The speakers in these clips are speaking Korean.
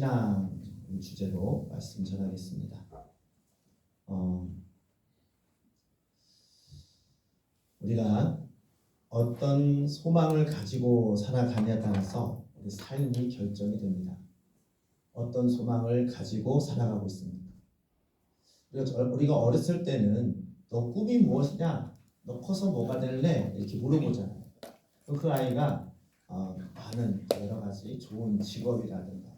신앙 주제로 말씀 전하겠습니다. 우리가 어떤 소망을 가지고 살아가냐에 따라서 우리 삶이 결정이 됩니다. 어떤 소망을 가지고 살아가고 있습니까? 우리가 어렸을 때는 너 꿈이 무엇이냐? 너 커서 뭐가 될래? 이렇게 물어보잖아요. 그 아이가 많은 여러 가지 좋은 직업이라든가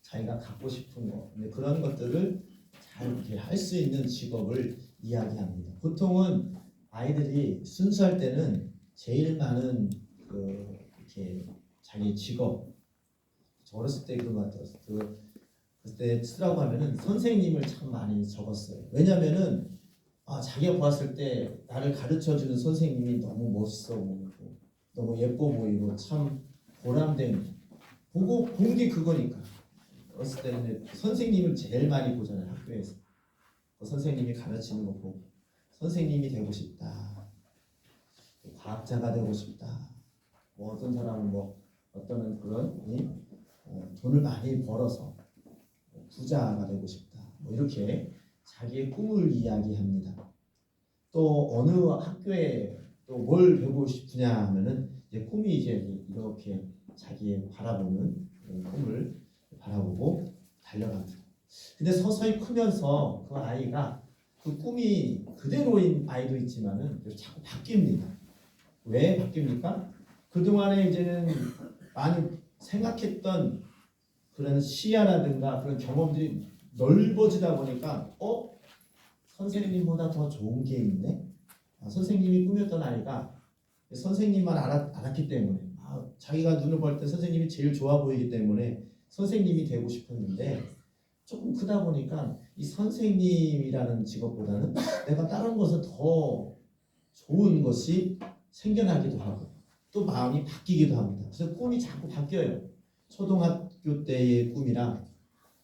자기가 갖고 싶은 거, 근데 그런 것들을 잘 이렇게 할 수 있는 직업을 이야기합니다. 보통은 아이들이 순수할 때는 제일 많은 이렇게 자기 직업, 저 어렸을 때 그런 것 같아요. 그때 쓰라고 하면은 선생님을 참 많이 적었어요. 왜냐면은 자기가 보았을 때 나를 가르쳐주는 선생님이 너무 멋있어 보이고 너무 예뻐 보이고 참 보람된 보고 본 게 그거니까. 어렸을 때는 선생님을 제일 많이 보잖아요. 학교에서 그 선생님이 가르치는 거 보고 선생님이 되고 싶다, 과학자가 되고 싶다, 뭐 어떤 사람은 어떤 그런 돈을 많이 벌어서 부자가 되고 싶다, 뭐 이렇게 자기의 꿈을 이야기합니다. 또 어느 학교에 또 뭘 배우고 싶으냐 하면은 이제 꿈이 이제 이렇게 자기의 바라보는 꿈을 바라보고 달려갑니다. 근데 서서히 크면서 그 아이가 그 꿈이 그대로인 아이도 있지만은 자꾸 바뀝니다. 왜 바뀝니까? 그동안에 이제는 많이 생각했던 그런 시야라든가 그런 경험들이 넓어지다 보니까 선생님보다 더 좋은 게 있네. 선생님이 꿈이었던 아이가 선생님만 알았기 때문에 자기가 눈을 볼 때 선생님이 제일 좋아 보이기 때문에 선생님이 되고 싶었는데 조금 크다 보니까 이 선생님이라는 직업보다는 내가 다른 것을 더 좋은 것이 생겨나기도 하고 또 마음이 바뀌기도 합니다. 그래서 꿈이 자꾸 바뀌어요. 초등학교 때의 꿈이랑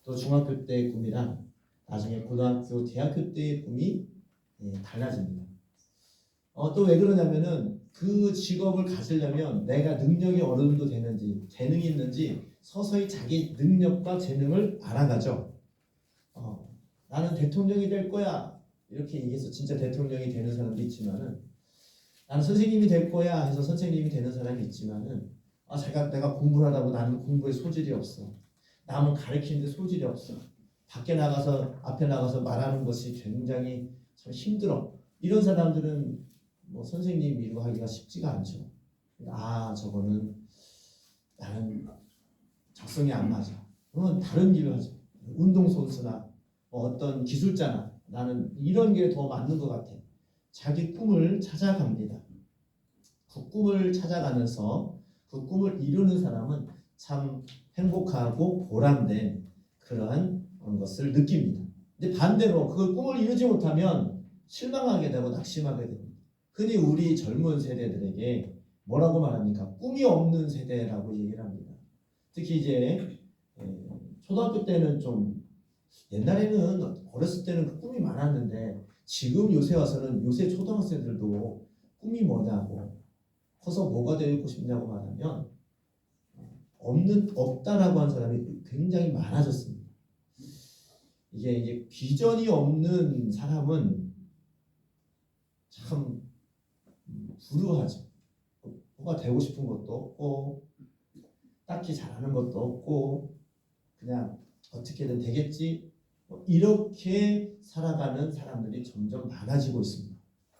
또 중학교 때의 꿈이랑 나중에 고등학교, 대학교 때의 꿈이 달라집니다. 또 왜 그러냐면은 그 직업을 가지려면 내가 능력이 어느 정도 되는지, 재능이 있는지 서서히 자기 능력과 재능을 알아가죠. 나는 대통령이 될 거야 이렇게 얘기해서 진짜 대통령이 되는 사람도 있지만은, 나는 선생님이 될 거야 해서 선생님이 되는 사람이 있지만은, 내가 공부를 하다 보면 나는 공부에 소질이 없어, 남을 가르치는데 소질이 없어, 앞에 나가서 말하는 것이 굉장히 참 힘들어, 이런 사람들은 선생님 이거 하기가 쉽지가 않죠. 저거는 나는 적성이 안 맞아. 그러면 다른 길을 하죠. 운동선수나 어떤 기술자나 나는 이런 게 더 맞는 것 같아. 자기 꿈을 찾아갑니다. 그 꿈을 찾아가면서 그 꿈을 이루는 사람은 참 행복하고 보람된 그러한 것을 느낍니다. 근데 반대로 그 꿈을 이루지 못하면 실망하게 되고 낙심하게 됩니다. 흔히 우리 젊은 세대들에게 뭐라고 말합니까? 꿈이 없는 세대라고 얘기를 합니다. 특히 이제 초등학교 때는 좀, 옛날에는 어렸을 때는 그 꿈이 많았는데 지금 요새 와서는 요새 초등학생들도 꿈이 뭐냐고, 커서 뭐가 되고 싶냐고 말하면 없다라고 하는 사람이 굉장히 많아졌습니다. 이게 비전이 없는 사람은 참 불우하죠. 뭐가 되고 싶은 것도 없고 딱히 잘하는 것도 없고 그냥 어떻게든 되겠지, 이렇게 살아가는 사람들이 점점 많아지고 있습니다.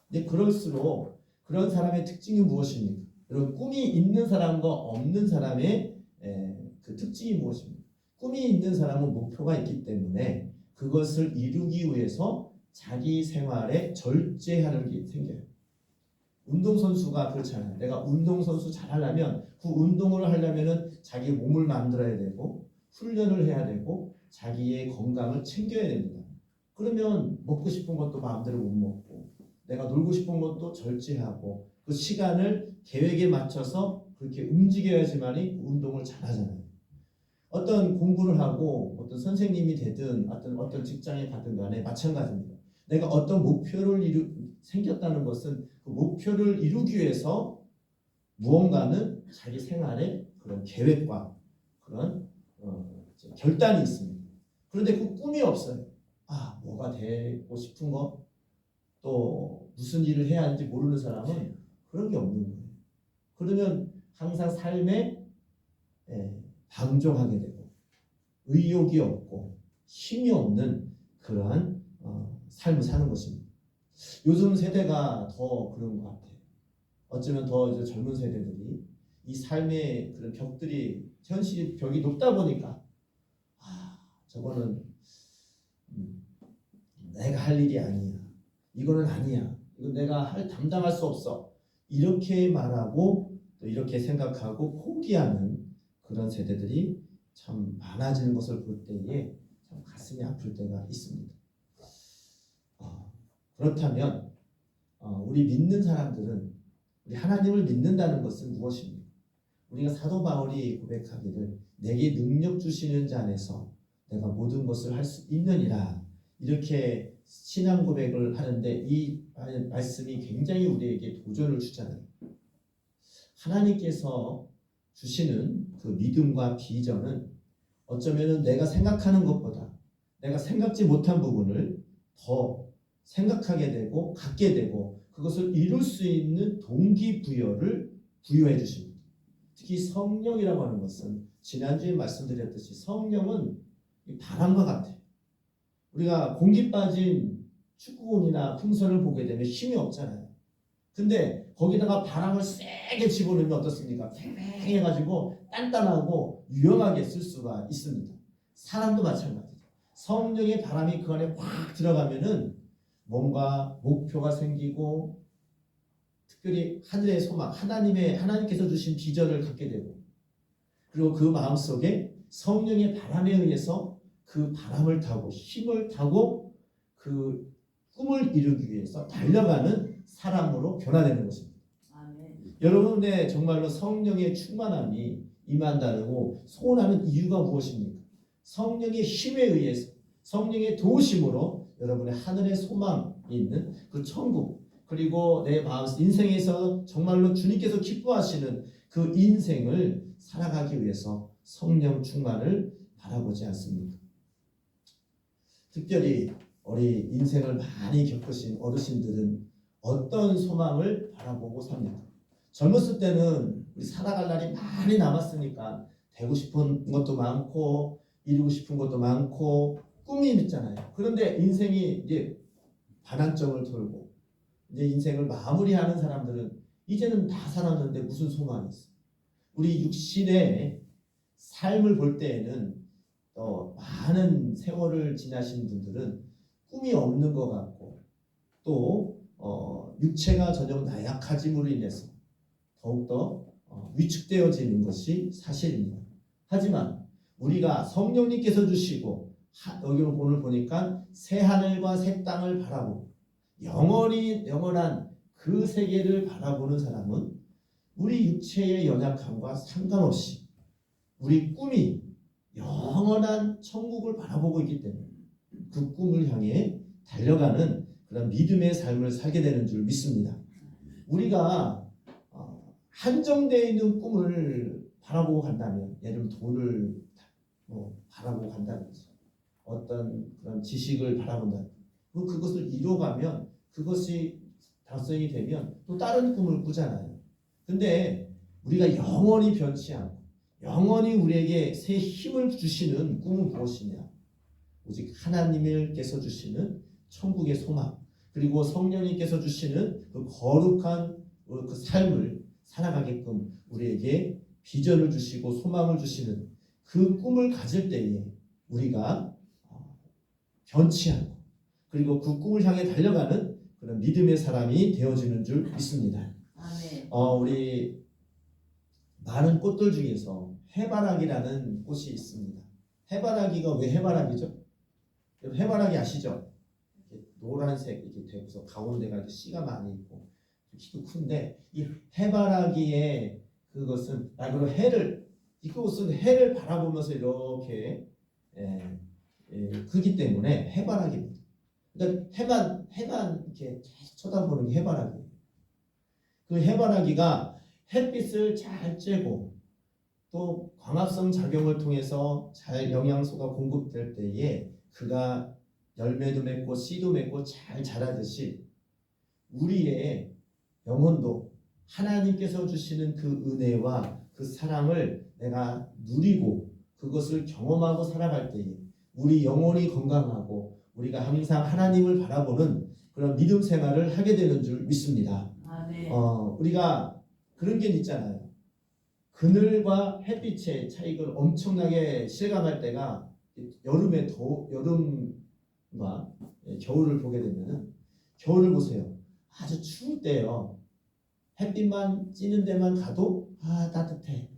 근데 그럴수록 그런 사람의 특징이 무엇입니까? 여러분, 꿈이 있는 사람과 없는 사람의 그 특징이 무엇입니까? 꿈이 있는 사람은 목표가 있기 때문에 그것을 이루기 위해서 자기 생활에 절제하는 게 생겨요. 운동선수가 그렇잖아요. 내가 운동선수 잘하려면 그 운동을 하려면은 자기 몸을 만들어야 되고 훈련을 해야 되고 자기의 건강을 챙겨야 됩니다. 그러면 먹고 싶은 것도 마음대로 못 먹고 내가 놀고 싶은 것도 절제하고 그 시간을 계획에 맞춰서 그렇게 움직여야지만이 운동을 잘하잖아요. 어떤 공부를 하고 어떤 선생님이 되든 어떤 직장에 가든 간에 마찬가지입니다. 내가 어떤 목표를 생겼다는 것은 그 목표를 이루기 위해서 무언가는 자기 생활에 그런 계획과 그런 결단이 있습니다. 그런데 그 꿈이 없어요. 뭐가 되고 싶은 거, 또 무슨 일을 해야 하는지 모르는 사람은 그런 게 없는 거예요. 그러면 항상 삶에 방종하게 되고 의욕이 없고 힘이 없는 그러한 삶을 사는 것입니다. 요즘 세대가 더 그런 것 같아요. 어쩌면 더 이제 젊은 세대들이 이 삶의 그런 벽들이 현실 벽이 높다 보니까 저거는 내가 할 일이 아니야. 이거는 아니야. 이건 내가 담당할 수 없어. 이렇게 말하고 또 이렇게 생각하고 포기하는 그런 세대들이 참 많아지는 것을 볼 때에 참 가슴이 아플 때가 있습니다. 그렇다면 우리 믿는 사람들은 우리 하나님을 믿는다는 것은 무엇입니까? 우리가 사도 바울이 고백하기를 내게 능력 주시는 자 안에서 내가 모든 것을 할 수 있느니라 이렇게 신앙 고백을 하는데 이 말씀이 굉장히 우리에게 도전을 주잖아요. 하나님께서 주시는 그 믿음과 비전은 어쩌면 내가 생각하는 것보다 내가 생각지 못한 부분을 더 생각하게 되고 갖게 되고 그것을 이룰 수 있는 동기부여를 부여해 주십니다. 특히 성령이라고 하는 것은 지난주에 말씀드렸듯이 성령은 바람과 같아요. 우리가 공기 빠진 축구공이나 풍선을 보게 되면 힘이 없잖아요. 근데 거기다가 바람을 세게 집어넣으면 어떻습니까? 팽팽해가지고 단단하고 유용하게 쓸 수가 있습니다. 사람도 마찬가지죠. 성령의 바람이 그 안에 확 들어가면은 뭔가 목표가 생기고 특별히 하늘의 소망, 하나님께서 주신 비전을 갖게 되고 그리고 그 마음속에 성령의 바람에 의해서 그 바람을 타고 힘을 타고 그 꿈을 이루기 위해서 달려가는 사람으로 변화되는 것입니다. 아멘. 여러분의 정말로 성령의 충만함이 임한다고 소원하는 이유가 무엇입니까? 성령의 힘에 의해서 성령의 도우심으로 여러분의 하늘의 소망이 있는 그 천국 그리고 내 마음 인생에서 정말로 주님께서 기뻐하시는 그 인생을 살아가기 위해서 성령 충만을 바라보지 않습니까? 특별히 우리 인생을 많이 겪으신 어르신들은 어떤 소망을 바라보고 삽니까? 젊었을 때는 우리 살아갈 날이 많이 남았으니까 되고 싶은 것도 많고 이루고 싶은 것도 많고 꿈이 있잖아요. 그런데 인생이 이제 반환점을 돌고 이제 인생을 마무리하는 사람들은 이제는 다 살았는데 무슨 소망이 있어? 우리 육신의 삶을 볼 때에는 많은 세월을 지나신 분들은 꿈이 없는 것 같고 또 육체가 전혀 나약해짐으로 인해서 더욱더 위축되어지는 것이 사실입니다. 하지만 우리가 성령님께서 주시고 여기 오늘 보니까 새 하늘과 새 땅을 바라보고 영원한 그 세계를 바라보는 사람은 우리 육체의 연약함과 상관없이 우리 꿈이 영원한 천국을 바라보고 있기 때문에 그 꿈을 향해 달려가는 그런 믿음의 삶을 살게 되는 줄 믿습니다. 우리가 한정되어 있는 꿈을 바라보고 간다면 예를 들면 돈을 바라보고 간다든지 어떤 그런 지식을 바라본다든지 그것을 이뤄가면 그것이 달성이 되면 또 다른 꿈을 꾸잖아요. 근데 우리가 영원히 변치 않고 영원히 우리에게 새 힘을 주시는 꿈은 무엇이냐? 오직 하나님께서 주시는 천국의 소망 그리고 성령님께서 주시는 그 거룩한 그 삶을 살아가게끔 우리에게 비전을 주시고 소망을 주시는 그 꿈을 가질 때에 우리가 변치 않고 그리고 그 꿈을 향해 달려가는 그런 믿음의 사람이 되어지는 줄 믿습니다. 아멘. 우리 많은 꽃들 중에서 해바라기라는 꽃이 있습니다. 해바라기가 왜 해바라기죠? 해바라기 아시죠? 이렇게 노란색 이렇게 되고서 가운데가 이렇게 씨가 많이 있고 키도 큰데 이 해바라기의 그것은 말 그대로 이것은 해를 바라보면서 이렇게 크기 때문에 해바라기입니다. 그러니까 해만 이렇게 쳐다보는 게 해바라기예요. 그 해바라기가 햇빛을 잘 쬐고 또 광합성 작용을 통해서 잘 영양소가 공급될 때에 그가 열매도 맺고 씨도 맺고 잘 자라듯이 우리의 영혼도 하나님께서 주시는 그 은혜와 그 사랑을 내가 누리고 그것을 경험하고 살아갈 때에 우리 영혼이 건강하고 우리가 항상 하나님을 바라보는 그런 믿음 생활을 하게 되는 줄 믿습니다. 우리가 그런 게 있잖아요. 그늘과 햇빛의 차이를 엄청나게 실감할 때가 여름과 겨울을 보게 되면은 겨울을 보세요. 아주 추울 때요. 햇빛만 찌는 데만 가도 따뜻해.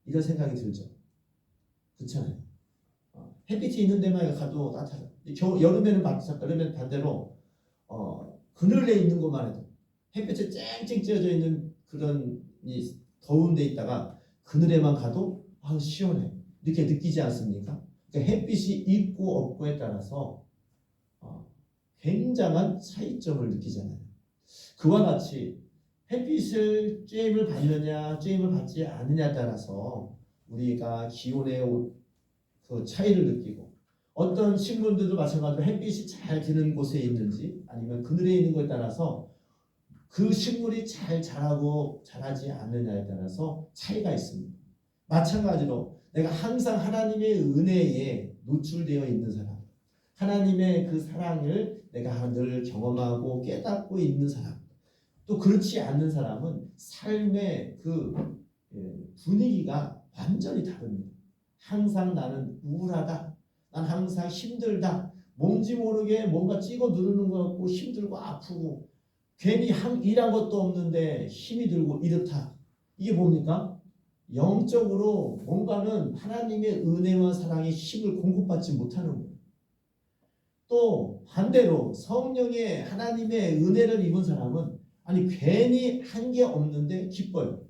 이런 생각이 들죠. 그렇잖아요. 햇빛이 있는 데만 가도 따뜻하다. 여름에는 여름엔 반대로 그늘에 있는 것만 해도 햇빛에 쨍쨍 찌어져 있는 그런 더운 데 있다가 그늘에만 가도 시원해. 이렇게 느끼지 않습니까? 그러니까 햇빛이 있고 없고에 따라서 굉장한 차이점을 느끼잖아요. 그와 같이 햇빛을 쬐임을 받느냐 쬐임을 받지 않느냐에 따라서 우리가 기온의 그 차이를 느끼고 어떤 식물들도 마찬가지로 햇빛이 잘 드는 곳에 있는지 아니면 그늘에 있는 것에 따라서 그 식물이 잘 자라고 자라지 않느냐에 따라서 차이가 있습니다. 마찬가지로 내가 항상 하나님의 은혜에 노출되어 있는 사람, 하나님의 그 사랑을 내가 늘 경험하고 깨닫고 있는 사람, 또 그렇지 않는 사람은 삶의 그 분위기가 완전히 다릅니다. 항상 나는 우울하다, 난 항상 힘들다, 뭔지 모르게 뭔가 찍어 누르는 것 같고 힘들고 아프고 괜히 일한 것도 없는데 힘이 들고 이렇다. 이게 뭡니까? 영적으로 뭔가는 하나님의 은혜와 사랑의 힘을 공급받지 못하는 거예요. 또 반대로 성령의 하나님의 은혜를 입은 사람은 괜히 한 게 없는데 기뻐요.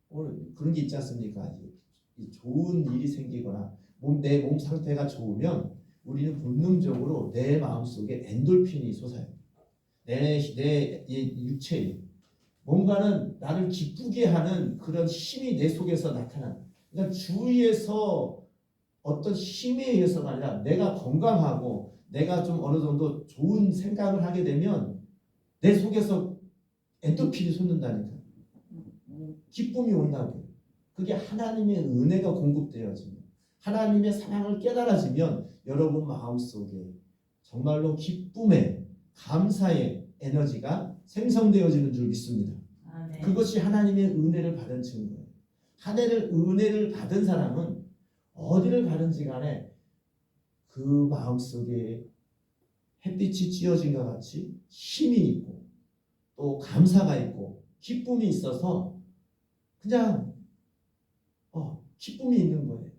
오늘 그런 게 있지 않습니까? 좋은 일이 생기거나 내 몸 상태가 좋으면 우리는 본능적으로 내 마음속에 엔돌핀이 솟아요. 내 육체에 뭔가는 나를 기쁘게 하는 그런 힘이 내 속에서 나타나는. 그러니까 주위에서 어떤 힘에 의해서가 아니라 내가 건강하고 내가 좀 어느 정도 좋은 생각을 하게 되면 내 속에서 엔도핀이 솟는다니까. 기쁨이 온다고. 그게 하나님의 은혜가 공급되어지면 하나님의 사랑을 깨달아지면 여러분 마음속에 정말로 기쁨의 감사의 에너지가 생성되어지는 줄 믿습니다. 그것이 하나님의 은혜를 받은 증거예요. 은혜를 받은 사람은 어디를 가든지 간에 그 마음속에 햇빛이 찌어진 것 같이 힘이 있고 또 감사가 있고 기쁨이 있어서 그냥 기쁨이 있는 거예요.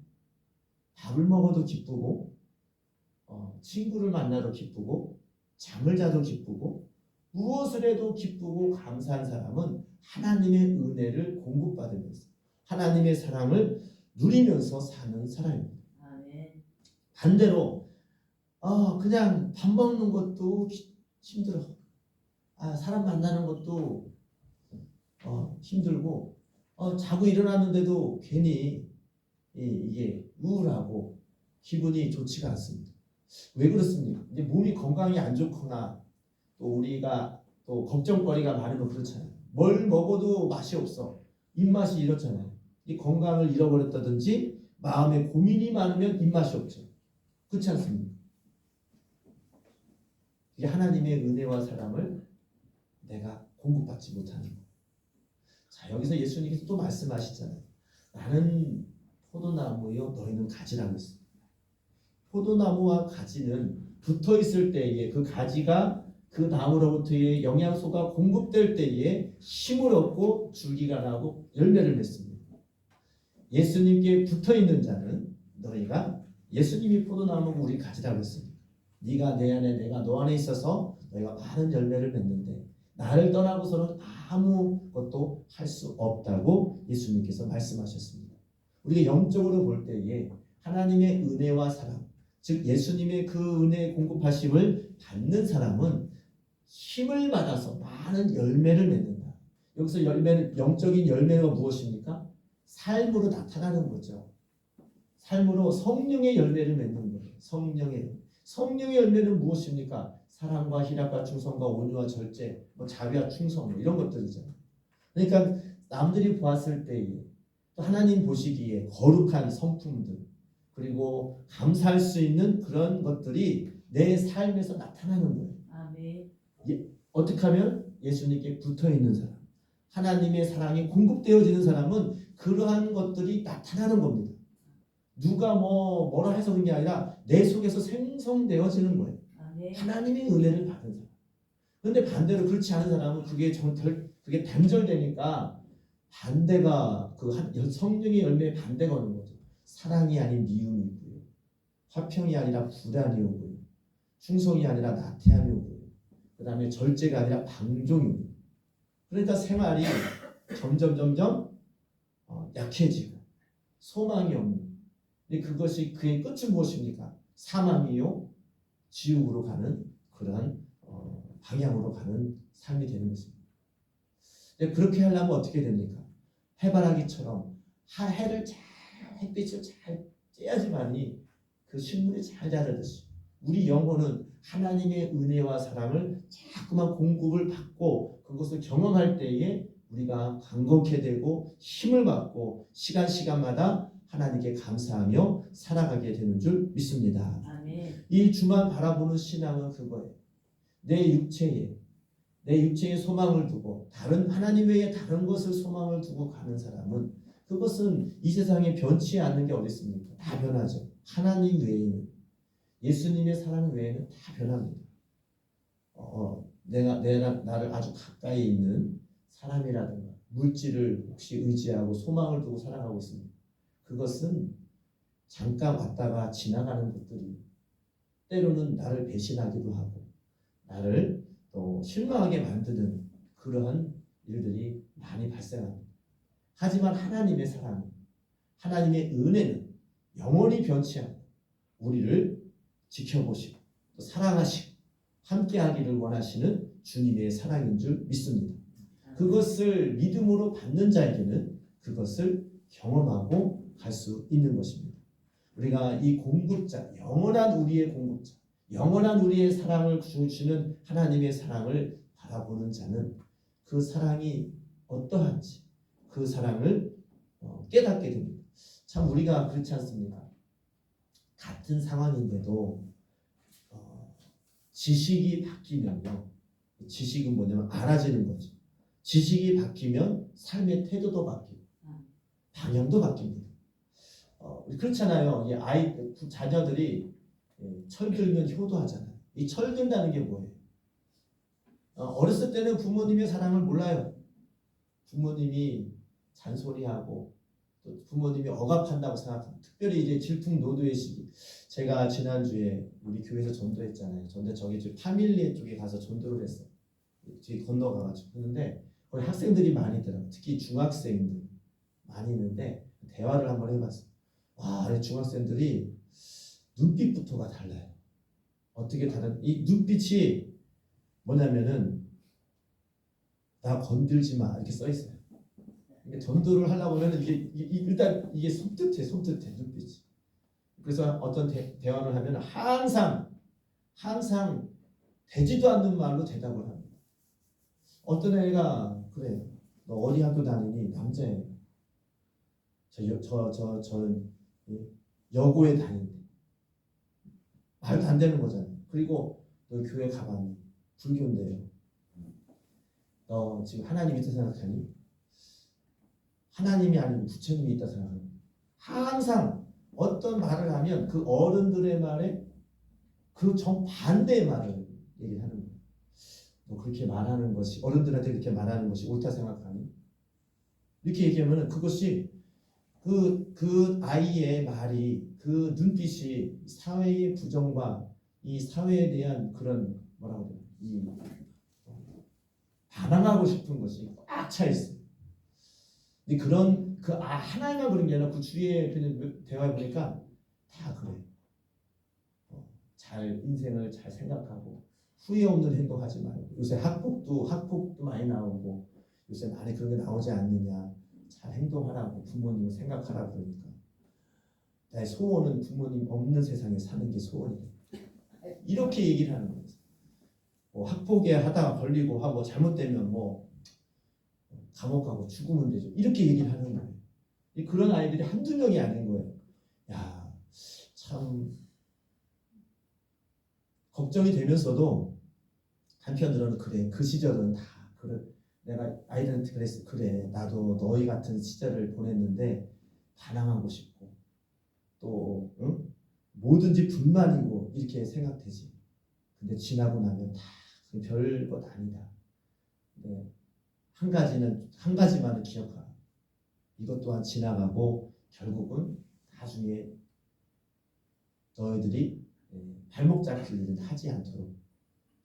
밥을 먹어도 기쁘고 친구를 만나도 기쁘고 잠을 자도 기쁘고 무엇을 해도 기쁘고 감사한 사람은 하나님의 은혜를 공급받으면서 하나님의 사랑을 누리면서 사는 사람입니다. 반대로 그냥 밥 먹는 것도 힘들어. 사람 만나는 것도 힘들고 자고 일어났는데도 괜히 이게 우울하고 기분이 좋지가 않습니다. 왜 그렇습니까? 이제 몸이 건강이 안 좋거나 또 우리가 또 걱정거리가 많으면 그렇잖아요. 뭘 먹어도 맛이 없어. 입맛이 이렇잖아요. 이 건강을 잃어버렸다든지 마음에 고민이 많으면 입맛이 없죠. 그렇지 않습니까? 이게 하나님의 은혜와 사랑을 내가 공급받지 못하는 거. 자, 여기서 예수님께서 또 말씀하시잖아요. 나는 포도나무요, 너희는 가지라고 했습니다. 포도나무와 가지는 붙어 있을 때에 그 가지가 그 나무로부터의 영양소가 공급될 때에 힘을 얻고 줄기가 나고 열매를 맺습니다. 예수님께 붙어 있는 자는 너희가 예수님이 포도나무고 우리 가지라고 했습니다. 네가 내 안에 내가 너 안에 있어서 너희가 많은 열매를 맺는데 나를 떠나고서는 아무것도 할 수 없다고 예수님께서 말씀하셨습니다. 우리가 영적으로 볼 때에 하나님의 은혜와 사랑, 즉 예수님의 그 은혜 공급하심을 받는 사람은 힘을 받아서 많은 열매를 맺는다. 여기서 영적인 열매가 무엇입니까? 삶으로 나타나는 거죠. 삶으로 성령의 열매를 맺는 거예요. 성령의 열매는 무엇입니까? 사랑과 희락과 충성과 온유와 절제, 자비와 충성 이런 것들이잖아요. 그러니까 남들이 보았을 때에 또 하나님 보시기에 거룩한 성품들 그리고 감사할 수 있는 그런 것들이 내 삶에서 나타나는 거예요. 아멘. 어떻게 하면 예수님께 붙어 있는 사람, 하나님의 사랑이 공급되어지는 사람은 그러한 것들이 나타나는 겁니다. 누가 뭐라 해서 그런 게 아니라 내 속에서 생성되어지는 거예요. 아멘. 하나님의 은혜를 받은 사람. 그런데 반대로 그렇지 않은 사람은 그게 단절되니까 반대가 성령의 열매의 반대가 오는 거죠. 사랑이 아닌 미움이 있고요. 화평이 아니라 불안이 오고요. 충성이 아니라 나태함이 오고요. 그 다음에 절제가 아니라 방종이 오고요. 그러니까 생활이 점점 약해지고 소망이 없는. 근데 그것이 그의 끝은 무엇입니까? 사망이요, 지옥으로 가는 그러한 방향으로 가는 삶이 되는 것입니다. 근데 그렇게 하려면 어떻게 됩니까? 해바라기처럼 햇빛을 잘 쬐야지만이 그 식물이 잘 자라듯이 우리 영혼은 하나님의 은혜와 사랑을 자꾸만 공급을 받고 그것을 경험할 때에 우리가 강건케 되고 힘을 받고 시간마다 하나님께 감사하며 살아가게 되는 줄 믿습니다. 아멘. 이 주만 바라보는 신앙은 그거예요. 내 육체에 소망을 두고 하나님 외에 다른 것을 소망을 두고 가는 사람은 그것은 이 세상에 변치 않는 게 어디 있습니까? 다 변하죠. 하나님 외에는 예수님의 사랑 외에는 다 변합니다. 나를 아주 가까이 있는 사람이라든가 물질을 혹시 의지하고 소망을 두고 살아가고 있습니다. 그것은 잠깐 왔다가 지나가는 것들이 때로는 나를 배신하기도 하고 나를 또 실망하게 만드는 그러한 일들이 많이 발생합니다. 하지만 하나님의 사랑, 하나님의 은혜는 영원히 변치 않고 우리를 지켜보시고 또 사랑하시고 함께하기를 원하시는 주님의 사랑인 줄 믿습니다. 그것을 믿음으로 받는 자에게는 그것을 경험하고 갈 수 있는 것입니다. 우리가 이 공급자, 영원한 우리의 공급자, 영원한 우리의 사랑을 주시는 하나님의 사랑을 바라보는 자는 그 사랑이 어떠한지 그 사랑을 깨닫게 됩니다. 참 우리가 그렇지 않습니까? 같은 상황인데도 지식이 바뀌면요. 지식은 뭐냐면 알아지는 거죠. 지식이 바뀌면 삶의 태도도 바뀌고 방향도 바뀝니다. 그렇잖아요. 자녀들이 철들면 효도하잖아요. 이 철든다는 게 뭐예요? 어렸을 때는 부모님의 사랑을 몰라요. 부모님이 잔소리하고 또 부모님이 억압한다고 생각합니다. 특별히 이제 질풍노도의 시기. 제가 지난주에 우리 교회에서 전도했잖아요. 저기 파밀리에 쪽에 가서 전도를 했어요. 저기 건너가가지고 했는데 거기 학생들이 많이 있더라고요. 특히 중학생들 많이 있는데 대화를 한번 해봤어요. 와, 중학생들이 눈빛부터가 달라요. 어떻게 다른 이 눈빛이 뭐냐면은 나 건들지 마 이렇게 써 있어요. 이게 전도를 하려고 하면 일단 이게 섬뜩해 눈빛이. 그래서 어떤 대화를 하면 항상 되지도 않는 말로 대답을 합니다. 어떤 애가 그래요. 너 어디 학교 다니니? 남자예요. 저는 여고에 다니는데 말도 안 되는 거잖아요. 그리고 너 교회 가봤니? 불교인데요. 너 지금 하나님 있다 생각하니? 하나님이 아니고 부처님이 있다 생각하니? 항상 어떤 말을 하면 그 어른들의 말에 그 정반대의 말을 얘기하는 거예요. 너 그렇게 말하는 것이 어른들한테 그렇게 말하는 것이 옳다 생각하니? 이렇게 얘기하면 그것이 그 아이의 말이 그 눈빛이 사회의 부정과 이 사회에 대한 그런 뭐라고 해야 이 반항하고 싶은 것이 꽉 차 있어요. 근데 하나만 그런 게 아니라 그 주위에 대화해 보니까 다 그래요. 인생을 잘 생각하고 후회 없는 행동하지 말고 요새 학폭도 많이 나오고 요새 많이 그런 게 나오지 않느냐. 잘 행동하라고 부모님을 생각하라고 그러니까 나의 소원은 부모님 없는 세상에 사는 게 소원이다. 이렇게 얘기를 하는 거예요. 뭐 학폭에 하다가 걸리고 하고 잘못되면 뭐 감옥 가고 죽으면 되죠. 이렇게 얘기를 하는 거예요. 그런 아이들이 한두 명이 아닌 거예요. 야, 참 걱정이 되면서도 한편으로는 그래, 그 시절은 다 그래, 내가 아이들한테 그랬어. 그래, 나도 너희 같은 시절을 보냈는데 반항하고 싶고 또 응? 뭐든지 불만이고 이렇게 생각되지. 근데 지나고 나면 다 별것 아니다. 네. 한 가지만은 기억하라. 이것 또한 지나가고 결국은 나중에 너희들이 발목 잡힐 일은 하지 않도록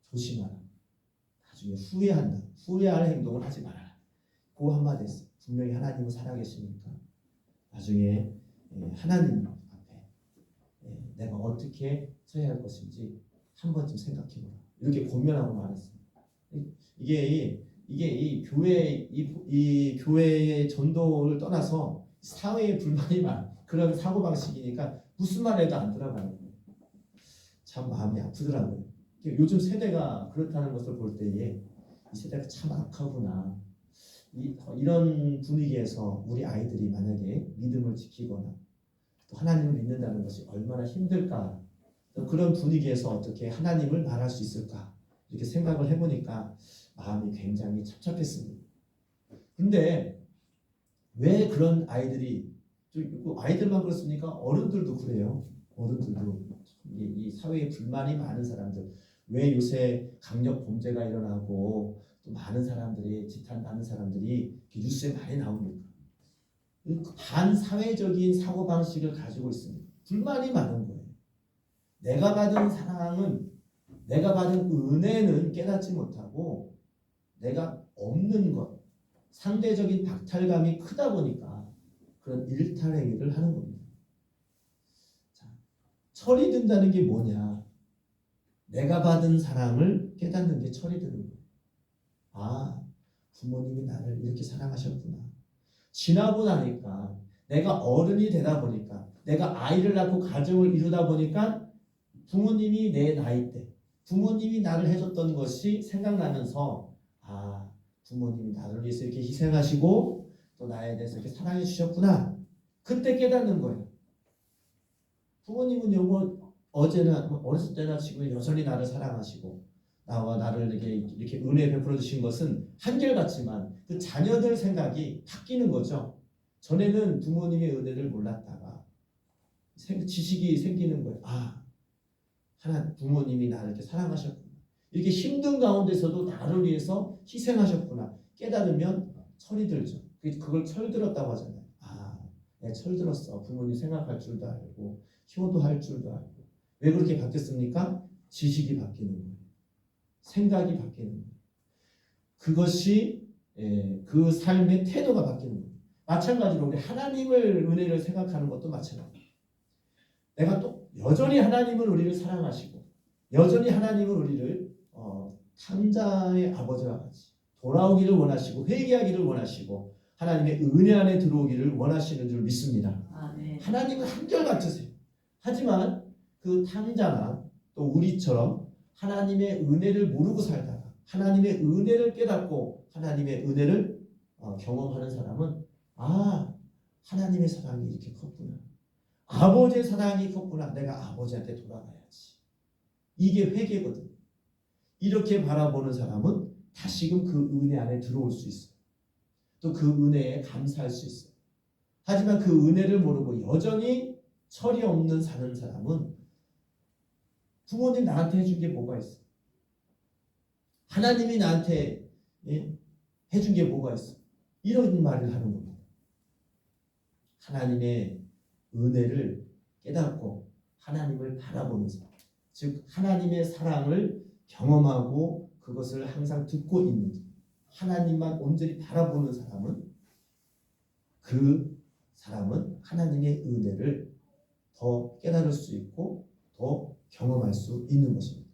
조심하라. 나중에 후회한다. 후회할 행동을 하지 말아라. 그 한마디 했어. 분명히 하나님은 살아계시니까 나중에 하나님 앞에 내가 어떻게 서야 할 것인지 한 번쯤 생각해보라. 이렇게 권면하고 말했어요. 이게 이 교회의 전도를 떠나서 사회의 불만이 많은 그런 사고 방식이니까 무슨 말해도 안 들어가는 거예요. 참 마음이 아프더라고요. 요즘 세대가 그렇다는 것을 볼 때에 이 세대가 참 악하구나. 이런 분위기에서 우리 아이들이 만약에 믿음을 지키거나 또 하나님을 믿는다는 것이 얼마나 힘들까. 또 그런 분위기에서 어떻게 하나님을 말할 수 있을까. 이렇게 생각을 해보니까 마음이 굉장히 찹찹했습니다. 근데 왜 그런 아이들이 아이들만 그렇습니까? 어른들도 그래요. 어른들도 이 사회에 불만이 많은 사람들 왜 요새 강력 범죄가 일어나고 또 많은 사람들이 많은 사람들이 뉴스에 많이 나옵니까? 반사회적인 사고방식을 가지고 있습니다. 불만이 많은 거예요. 내가 받은 사랑은 내가 받은 은혜는 깨닫지 못하고 내가 없는 것 상대적인 박탈감이 크다 보니까 그런 일탈행위를 하는 겁니다. 자, 철이 든다는 게 뭐냐? 내가 받은 사랑을 깨닫는 게 철이 드는 거예요. 아, 부모님이 나를 이렇게 사랑하셨구나. 지나고 나니까 내가 어른이 되다 보니까 내가 아이를 낳고 가정을 이루다 보니까 부모님이 내 나이 때 부모님이 나를 해줬던 것이 생각나면서 아, 부모님이 나를 위해서 이렇게 희생하시고 또 나에 대해서 이렇게 사랑해 주셨구나. 그때 깨닫는 거예요. 부모님은 어제나 어렸을 때나 지금 여전히 나를 사랑하시고 나와 나를 이렇게 은혜 베풀어 주신 것은 한결같지만 그 자녀들 생각이 바뀌는 거죠. 전에는 부모님의 은혜를 몰랐다가 지식이 생기는 거예요. 아, 부모님이 나를 이렇게 사랑하셨구나. 이렇게 힘든 가운데서도 나를 위해서 희생하셨구나. 깨달으면 철이 들죠. 그걸 철들었다고 하잖아요. 아, 내가 철들었어. 부모님 생각할 줄도 알고 효도할 줄도 알고. 왜 그렇게 바뀌었습니까? 지식이 바뀌는 거예요. 생각이 바뀌는 거예요. 그것이 그 삶의 태도가 바뀌는 거예요. 마찬가지로 우리 하나님을 은혜를 생각하는 것도 마찬가지예요. 내가 또 여전히 하나님은 우리를 사랑하시고 여전히 하나님은 우리를 탕자의 아버지와 같이 돌아오기를 원하시고 회개하기를 원하시고 하나님의 은혜 안에 들어오기를 원하시는 줄 믿습니다. 네. 하나님은 한결같으세요. 하지만 그 탕자나 또 우리처럼 하나님의 은혜를 모르고 살다가 하나님의 은혜를 깨닫고 하나님의 은혜를 경험하는 사람은 아, 하나님의 사랑이 이렇게 컸구나. 아버지의 사랑이 컸구나. 내가 아버지한테 돌아가야지. 이게 회개거든. 이렇게 바라보는 사람은 다시금 그 은혜 안에 들어올 수 있어요. 또 그 은혜에 감사할 수 있어요. 하지만 그 은혜를 모르고 여전히 철이 없는 사는 사람은 부모님 나한테 해준 게 뭐가 있어? 하나님이 나한테 해준 게 뭐가 있어? 이런 말을 하는 겁니다. 하나님의 은혜를 깨닫고 하나님을 바라보는 사람, 즉 하나님의 사랑을 경험하고 그것을 항상 듣고 있는 하나님만 온전히 바라보는 그 사람은 하나님의 은혜를 더 깨달을 수 있고 더 경험할 수 있는 것입니다.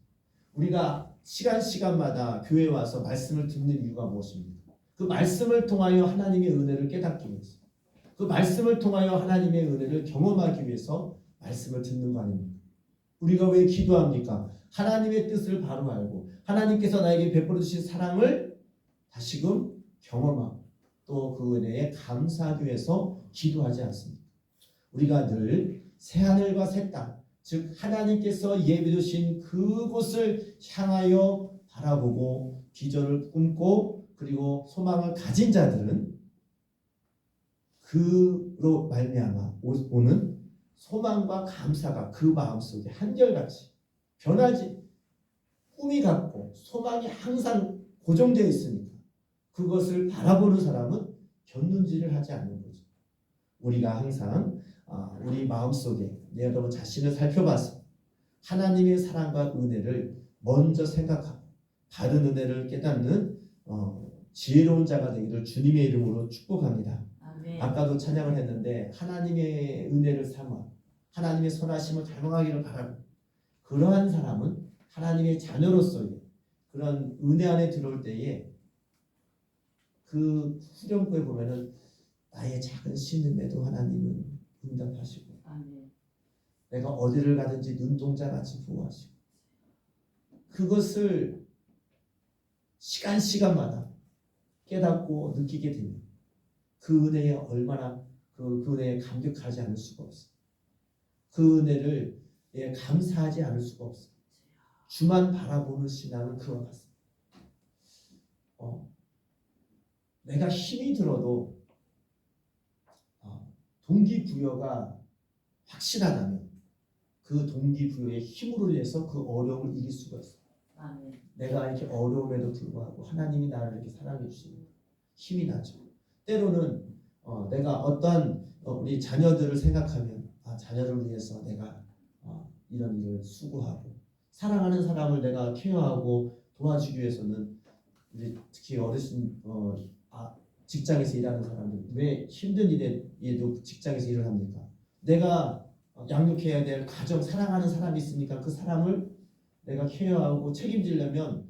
우리가 시간마다 교회에 와서 말씀을 듣는 이유가 무엇입니까? 그 말씀을 통하여 하나님의 은혜를 깨닫기 위해서, 그 말씀을 통하여 하나님의 은혜를 경험하기 위해서 말씀을 듣는 거 아닙니까? 우리가 왜 기도합니까? 하나님의 뜻을 바로 알고 하나님께서 나에게 베풀어 주신 사랑을 다시금 경험하고 또 그 은혜에 감사하기 위해서 기도하지 않습니까? 우리가 늘 새하늘과 새 땅, 즉 하나님께서 예비해 주신 그곳을 향하여 바라보고 비전을 꿈고 그리고 소망을 가진 자들은 그로 말미암아 오는 소망과 감사가 그 마음속에 한결같이 변하지, 꿈이 같고 소망이 항상 고정되어 있으니까 그것을 바라보는 사람은 견눈질을 하지 않는 거죠. 우리가 항상 우리 마음속에 여러분 자신을 살펴봐서 하나님의 사랑과 은혜를 먼저 생각하고 받은 은혜를 깨닫는 지혜로운 자가 되기를 주님의 이름으로 축복합니다. 아멘. 아까도 찬양을 했는데 하나님의 은혜를 삼아 하나님의 선하심을 닮아가기를 바라고, 그러한 사람은 하나님의 자녀로서의 그런 은혜 안에 들어올 때에 그 후렴구에 보면은 나의 작은 신음에도 하나님은 응답하시고 아멘. 내가 어디를 가든지 눈동자같이 보호하시고, 그것을 시간마다 깨닫고 느끼게 되면 그 은혜에 얼마나 그 은혜에 감격하지 않을 수가 없어요. 그 은혜를 감사하지 않을 수가 없어요. 주만 바라보는 신앙은 그와 같습니다. 내가 힘이 들어도 동기부여가 확실하다면 그 동기부여의 힘으로 인해서 그 어려움을 이길 수가 있어요. 아멘. 내가 이렇게 어려움에도 불구하고 하나님이 나를 이렇게 사랑해 주시는 힘이 나죠. 때로는 내가 어떠한 우리 자녀들을 생각하면 자녀를 위해서 내가 이런 일을 수고하고 사랑하는 사람을 내가 케어하고 도와주기 위해서는 특히 어르신 직장에서 일하는 사람들 왜 힘든 일에도 직장에서 일을 합니까? 내가 양육해야 될 가정 사랑하는 사람이 있으니까 그 사람을 내가 케어하고 책임지려면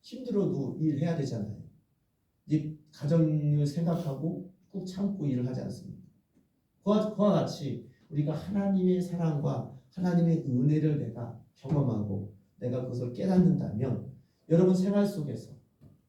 힘들어도 일해야 되잖아요. 이 가정을 생각하고 꾹 참고 일을 하지 않습니까? 그와 같이 우리가 하나님의 사랑과 하나님의 은혜를 내가 경험하고 내가 그것을 깨닫는다면 여러분 생활 속에서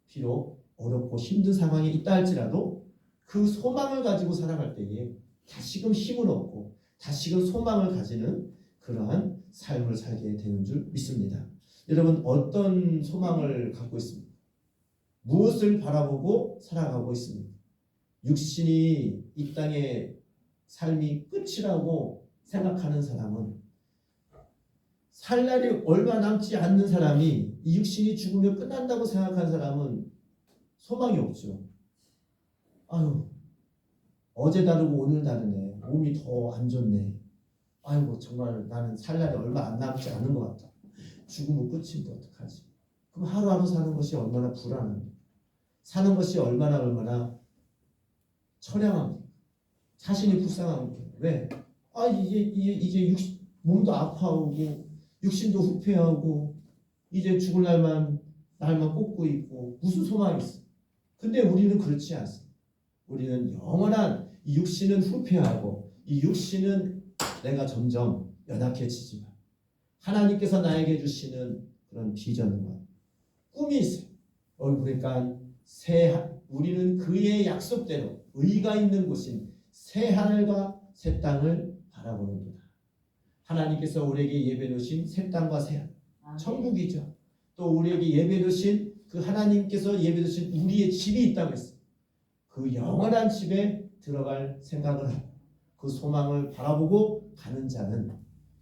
비록 어렵고 힘든 상황에 있다 할지라도 그 소망을 가지고 살아갈 때에 다시금 힘을 얻고 다시금 소망을 가지는 그러한 삶을 살게 되는 줄 믿습니다. 여러분 어떤 소망을 갖고 있습니까? 무엇을 바라보고 살아가고 있습니까? 육신이 이 땅의 삶이 끝이라고 생각하는 사람은 살 날이 얼마 남지 않는 사람이 이 육신이 죽으면 끝난다고 생각하는 사람은 소망이 없죠. 아유, 어제 다르고 오늘 다르네. 몸이 더 안 좋네. 아이고 정말 나는 살 날이 얼마 안 남지 않은 것 같다. 죽으면 끝인데 어떡하지? 그럼 하루하루 사는 것이 얼마나 불안합니까? 사는 것이 얼마나 처량합니까? 자신이 불쌍합니까? 왜? 이제 몸도 아파오고 육신도 후퇴하고 이제 죽을 날만 꽂고 있고 무슨 소망이 있어? 근데 우리는 그렇지 않습니다. 우리는 영원한 이 육신은 후퇴하고 이 육신은 내가 점점 연약해지지만 하나님께서 나에게 주시는 그런 비전과 꿈이 있어요. 그러니까 우리는 그의 약속대로 의가 있는 곳인 새 하늘과 새 땅을 바라보는구나. 하나님께서 우리에게 예배해 놓으신 새 땅과 새 하늘, 천국이죠. 또 우리에게 예배해 놓으신 그 하나님께서 예배해 놓으신 우리의 집이 있다고 했어요. 그 영원한 집에 들어갈 생각을 하고 그 소망을 바라보고 가는 자는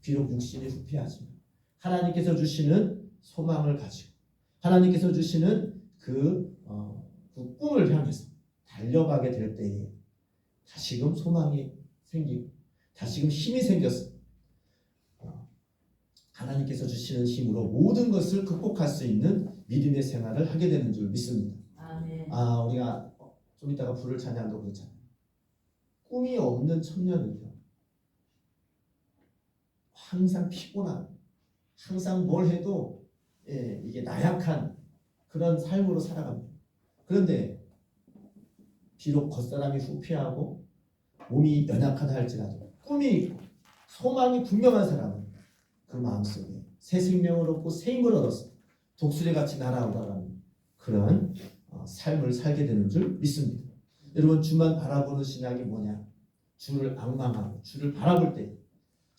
비록 육신이 후퇴하지만 하나님께서 주시는 소망을 가지고 하나님께서 주시는 그 꿈을 향해서 달려가게 될 때에 다시금 소망이 생기고 다시금 힘이 생겼어. 하나님께서 주시는 힘으로 모든 것을 극복할 수 있는 믿음의 생활을 하게 되는 줄 믿습니다. 아멘. 우리가 좀 이따가 부를 찬양도 그렇잖아요. 꿈이 없는 청년은요 항상 피곤한, 항상 뭘 해도 이게 나약한 그런 삶으로 살아갑니다. 그런데 비록 겉사람이 후피하고 몸이 연약하다 할지라도 꿈이 있고 소망이 분명한 사람은 그 마음속에 새 생명을 얻고 새 힘을 얻어서 독수리같이 날아오라는 그런 삶을 살게 되는 줄 믿습니다. 여러분, 주만 바라보는 신앙이 뭐냐? 주를 앙망하고 주를 바라볼 때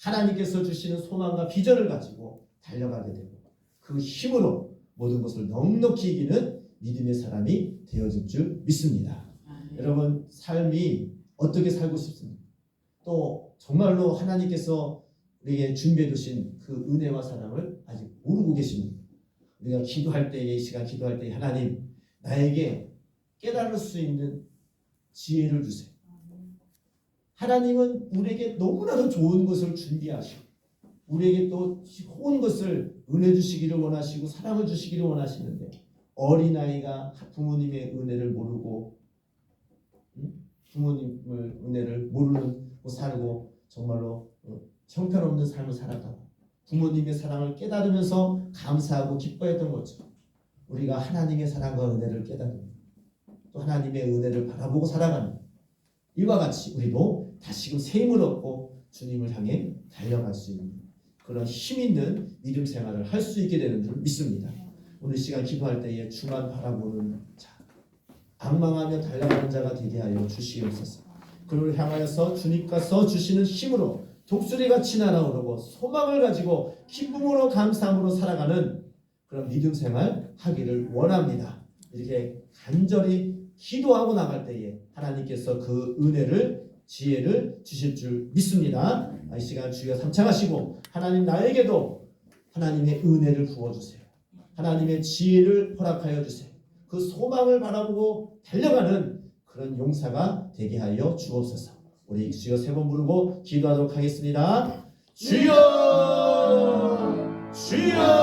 하나님께서 주시는 소망과 비전을 가지고 달려가게 되고 그 힘으로 모든 것을 넉넉히 이기는 믿음의 사람이 되어질 줄 믿습니다. 여러분, 삶이 어떻게 살고 싶습니까? 또 정말로 하나님께서 우리에게 준비해 두신 그 은혜와 사랑을 아직 모르고 계십니까? 우리가 기도할 때에, 이 시간 기도할 때 하나님 나에게 깨달을 수 있는 지혜를 주세요. 하나님은 우리에게 너무나도 좋은 것을 준비하시고 우리에게 또 좋은 것을 은혜 주시기를 원하시고 사랑을 주시기를 원하시는데 어린아이가 부모님의 은혜를 모르고 부모님의 은혜를 모르고 살고 정말로 형편없는 삶을 살았다가 부모님의 사랑을 깨달으면서 감사하고 기뻐했던 것처럼 우리가 하나님의 사랑과 은혜를 깨달으면 또 하나님의 은혜를 바라보고 살아가는 이와 같이 우리도 다시금 새 힘을 얻고 주님을 향해 달려갈 수 있는 그런 힘 있는 믿음 생활을 할 수 있게 되는 줄 믿습니다. 오늘 시간 기도할 때에 주만 바라보는 자, 앙망하며 달려가는 자가 되게 하여 주시옵소서. 그를 향하여서 주님께서 주시는 힘으로 독수리같이 날아오르고 소망을 가지고 기쁨으로 감사함으로 살아가는 그런 믿음 생활 하기를 원합니다. 이렇게 간절히 기도하고 나갈 때에 하나님께서 그 은혜를 지혜를 주실 줄 믿습니다. 이 시간 주여 삼창하시고 하나님 나에게도 하나님의 은혜를 부어주세요. 하나님의 지혜를 허락하여 주세요. 그 소망을 바라보고 달려가는 그런 용사가 되게 하여 주옵소서. 우리 주여 세 번 부르고 기도하도록 하겠습니다. 주여 주여